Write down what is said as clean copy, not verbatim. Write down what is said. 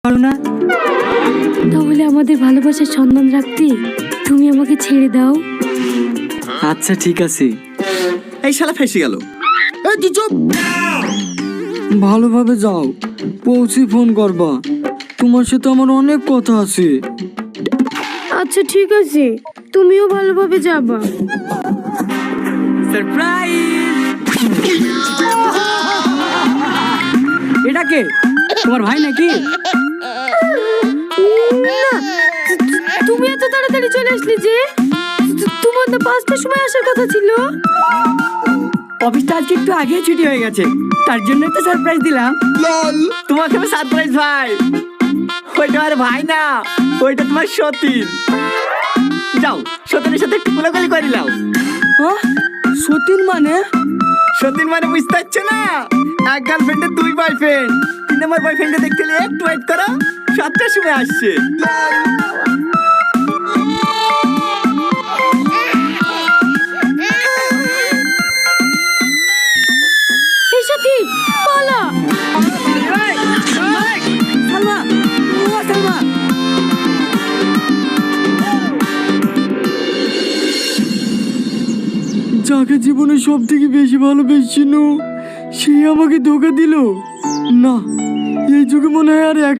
পারো না? তাহলে আমাদের ভালোবাসার সম্মান রাখতে তুমি আমাকে ছেড়ে দাও। আচ্ছা ঠিক আছে। এই শালা ফেসে গেল। এই তুই চুপ। ভালোভাবে যাও, পৌঁছে ফোন করবা। তোমার সাথে আমার অনেক কথা আছে। আচ্ছা ঠিক আছে, তুমিও ভালোভাবে যাবা। সারপ্রাইজ! এটা কে? তোমার ভাই নাকি? না, তুমি এত তাড়াতাড়ি চলে আসলে যে? তোমার তো 5টার সময় আসার কথা ছিল। অফিসটা আজকে একটু আগে ছুটি হয়ে গেছে, তার জন্য তো সারপ্রাইজ দিলাম। তোমাকে আমি সারপ্রাইজ ভাই। ওইটা আমার ভাই না, ওইটা তোমার সতীন। যাও সতীনের সাথে একটু কোলাকুলি করে নাও। সতীন মানে? সতীন মানে বুঝতে পারছো না? এক গার্লফ্রেন্ডের 2 বয়ফ্রেন্ড। 3 নম্বর বয়ফ্রেন্ডে দেখতে হলে একটু ওয়েট করো, 7টার সময় আসছে। এই সাথী পালা। সালমা, ও সালমা। যাকে জীবনে সব থেকে বেশি ভালোবেসেছিল, সে আমাকে ধোকা দিল। না, এই যুগে মনে হয় আর